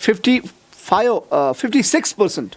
56%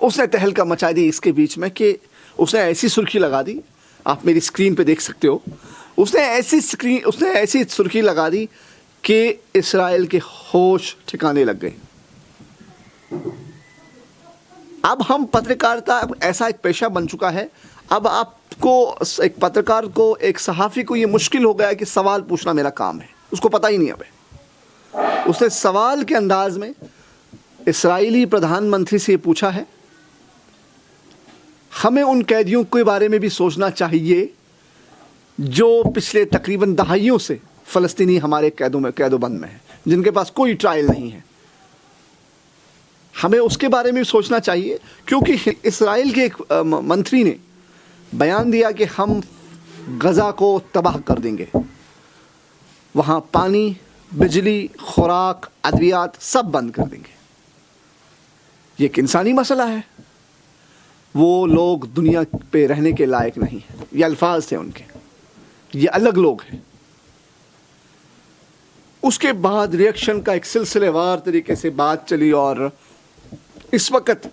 اس نے تہلکہ مچا دی اس کے بیچ میں کہ اس نے ایسی سرخی لگا دی, آپ میری اسکرین پہ دیکھ سکتے ہو, اس نے ایسی سرخی لگا دی کہ اسرائیل کے ہوش ٹھکانے لگ گئے. اب ہم پترکارتا ایسا ایک پیشہ بن چکا ہے, اب آپ کو ایک پترکار کو, ایک صحافی کو یہ مشکل ہو گیا کہ سوال پوچھنا میرا کام ہے, اس کو پتہ ہی نہیں. اب اس نے سوال کے انداز میں اسرائیلی پردھان منتری سے یہ پوچھا ہے, ہمیں ان قیدیوں کے بارے میں بھی سوچنا چاہیے جو پچھلے تقریباً دہائیوں سے فلسطینی ہمارے قید و بند میں ہیں, جن کے پاس کوئی ٹرائل نہیں ہے. ہمیں اس کے بارے میں بھی سوچنا چاہیے, کیونکہ اسرائیل کے ایک منتری نے بیان دیا کہ ہم غزہ کو تباہ کر دیں گے, وہاں پانی, بجلی, خوراک, ادویات سب بند کر دیں گے. یہ ایک انسانی مسئلہ ہے, وہ لوگ دنیا پہ رہنے کے لائق نہیں ہیں. یہ الفاظ تھے ان کے, یہ الگ لوگ ہیں. اس کے بعد ریئیکشن کا ایک سلسلے وار طریقے سے بات چلی, اور اس وقت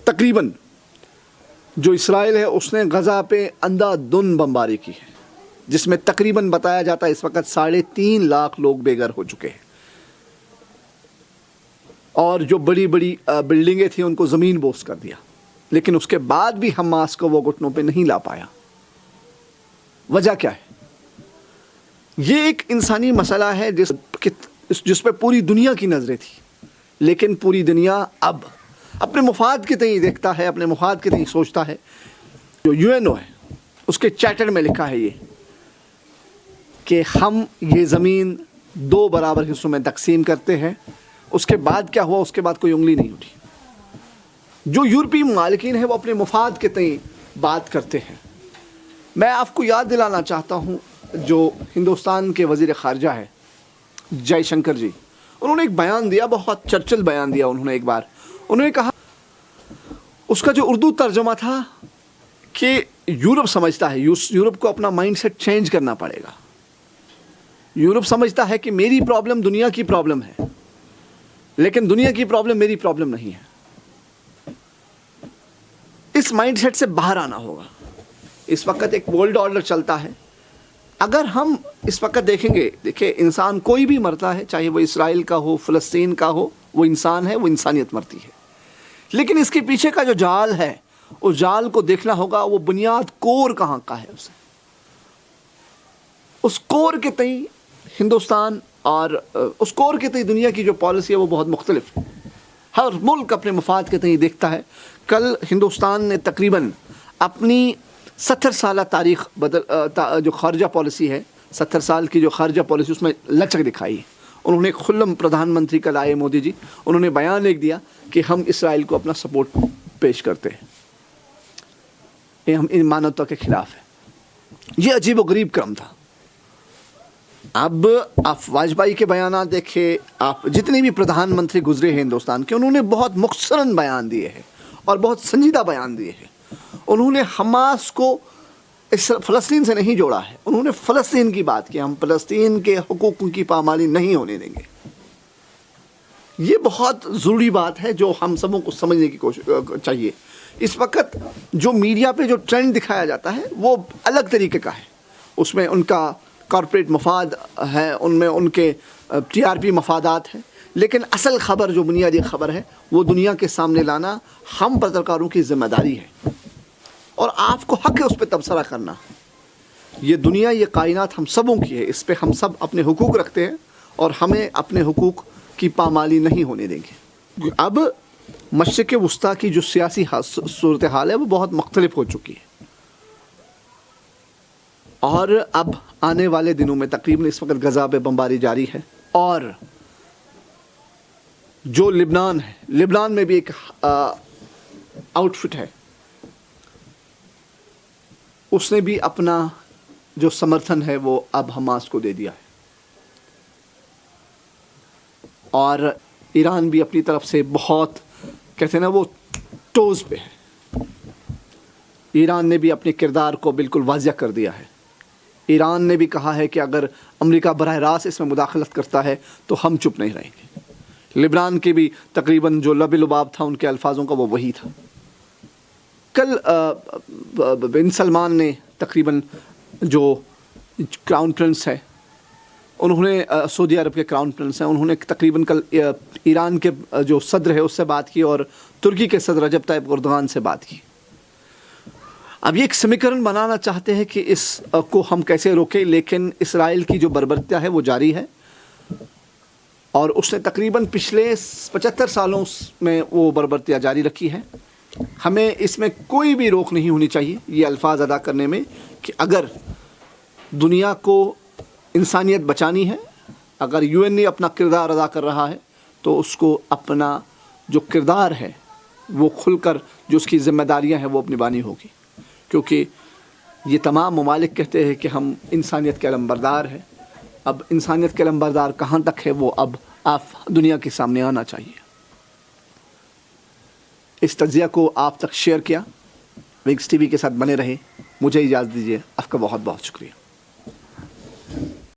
تقریباً جو اسرائیل ہے اس نے غزہ پہ اندھا دھند بمباری کی ہے, جس میں تقریباً بتایا جاتا ہے اس وقت 3.5 لاکھ لوگ بے گھر ہو چکے ہیں, اور جو بڑی بڑی بلڈنگیں تھیں ان کو زمین بوس کر دیا. لیکن اس کے بعد بھی حماس کو وہ گھٹنوں پہ نہیں لا پایا. وجہ کیا ہے؟ یہ ایک انسانی مسئلہ ہے جس پہ پوری دنیا کی نظریں تھیں, لیکن پوری دنیا اب اپنے مفاد کے تئیں دیکھتا ہے, اپنے مفاد کے تئیں سوچتا ہے. جو UN ہے اس کے چارٹر میں لکھا ہے یہ کہ ہم یہ زمین 2 برابر حصوں میں تقسیم کرتے ہیں. اس کے بعد کیا ہوا, اس کے بعد کوئی انگلی نہیں اٹھی. جو یورپی ممالکین ہیں وہ اپنے مفاد کے تئیں بات کرتے ہیں. میں آپ کو یاد دلانا چاہتا ہوں, جو ہندوستان کے وزیر خارجہ ہے جے شنکر جی, انہوں نے ایک بیان دیا, بہت چرچل بیان دیا. انہوں نے ایک بار انہوں نے کہا, اس کا جو اردو ترجمہ تھا کہ یورپ سمجھتا ہے, یورپ کو اپنا مائنڈ سیٹ چینج کرنا پڑے گا. یورپ سمجھتا ہے کہ میری پرابلم دنیا کی پرابلم ہے, لیکن دنیا کی پرابلم میری پرابلم نہیں ہے. اس مائنڈ سیٹ سے باہر آنا ہوگا. اس وقت ایک ورلڈ آرڈر چلتا ہے. اگر ہم اس وقت دیکھیں انسان کوئی بھی مرتا ہے, چاہے وہ اسرائیل کا ہو, فلسطین کا ہو, وہ انسان ہے, وہ انسانیت مرتی ہے. لیکن اس کے پیچھے کا جو جال ہے, اس جال کو دیکھنا ہوگا, وہ بنیاد کور کہاں کا ہے. اس کور کے تئیں ہندوستان اور اس کور کے تئیں دنیا کی جو پالیسی ہے وہ بہت مختلف ہے. ہر ملک اپنے مفاد کے تئیں دیکھتا ہے. کل ہندوستان نے تقریباً اپنی 70 سالہ تاریخ جو خارجہ پالیسی ہے, 70 سال کی جو خارجہ پالیسی, اس میں لچک دکھائی ہے. انہوں نے ایک خلم پردھان منتری کل آئے مودی جی, انہوں نے بیان ایک دیا کہ ہم اسرائیل کو اپنا سپورٹ پیش کرتے ہیں, یہ ہم ان مانوتا کے خلاف ہے. یہ عجیب و غریب کرم تھا. اب آپ واجپئی کے بیانات دیکھیں, آپ جتنے بھی پردھان منتری گزرے ہیں ہندوستان کے, انہوں نے بہت مختصراً بیان دیے ہیں اور بہت سنجیدہ بیان دیے ہیں. انہوں نے حماس کو فلسطین سے نہیں جوڑا ہے, انہوں نے فلسطین کی بات کی. ہم فلسطین کے حقوق کی پامالی نہیں ہونے دیں گے. یہ بہت ضروری بات ہے جو ہم سبوں کو سمجھنے کی کوشش چاہیے. اس وقت جو میڈیا پہ جو ٹرینڈ دکھایا جاتا ہے وہ الگ طریقے کا ہے. اس میں ان کا کارپوریٹ مفاد ہے, ان میں ان کے TRP مفادات ہیں, لیکن اصل خبر جو بنیادی خبر ہے وہ دنیا کے سامنے لانا ہم پترکاروں کی ذمہ داری ہے, اور آپ کو حق ہے اس پہ تبصرہ کرنا. یہ دنیا, یہ کائنات ہم سبوں کی ہے, اس پہ ہم سب اپنے حقوق رکھتے ہیں اور ہمیں اپنے حقوق کی پامالی نہیں ہونے دیں گے. اب مشرق وسطیٰ کی جو سیاسی صورتحال ہے وہ بہت مختلف ہو چکی ہے, اور اب آنے والے دنوں میں تقریباً اس وقت غزہ پہ بمباری جاری ہے. اور جو لبنان ہے, لبنان میں بھی ایک آؤٹ فٹ ہے, اس نے بھی اپنا جو سمرتھن ہے وہ اب حماس کو دے دیا ہے. اور ایران بھی اپنی طرف سے بہت کہتے ہیں نا وہ ٹوز پہ ہے. ایران نے بھی اپنے کردار کو بالکل واضح کر دیا ہے. ایران نے بھی کہا ہے کہ اگر امریکہ براہ راست اس میں مداخلت کرتا ہے تو ہم چپ نہیں رہیں گے. لبنان کے بھی تقریباً جو لب لباب تھا ان کے الفاظوں کا وہ وہی تھا. کل بن سلمان نے تقریباً جو کراؤن پرنس ہے انہوں نے سعودی عرب کے کراؤن پرنس ہیں، انہوں نے تقریباً کل ایران کے جو صدر ہے اس سے بات کی اور ترکی کے صدر رجب طیب اردوغان سے بات کی۔ اب یہ ایک سمیکرن بنانا چاہتے ہیں کہ اس کو ہم کیسے روکیں، لیکن اسرائیل کی جو بربریت ہے وہ جاری ہے اور اس نے تقریباً پچھلے 75 سالوں میں وہ بربریت جاری رکھی ہے۔ ہمیں اس میں کوئی بھی روک نہیں ہونی چاہیے یہ الفاظ ادا کرنے میں کہ اگر دنیا کو انسانیت بچانی ہے، اگر یو این اے اپنا کردار ادا کر رہا ہے تو اس کو اپنا جو کردار ہے وہ کھل کر جو اس کی ذمہ داریاں ہیں وہ نبھانی ہوگی، کیونکہ یہ تمام ممالک کہتے ہیں کہ ہم انسانیت کے علمبردار ہیں۔ اب انسانیت کے علمبردار کہاں تک ہے وہ اب دنیا کے سامنے آنا چاہیے۔ اس تجزیہ کو آپ تک شیئر کیا، ونگز ٹی وی کے ساتھ بنے رہے، مجھے اجازت دیجیے، آپ کا بہت بہت شکریہ۔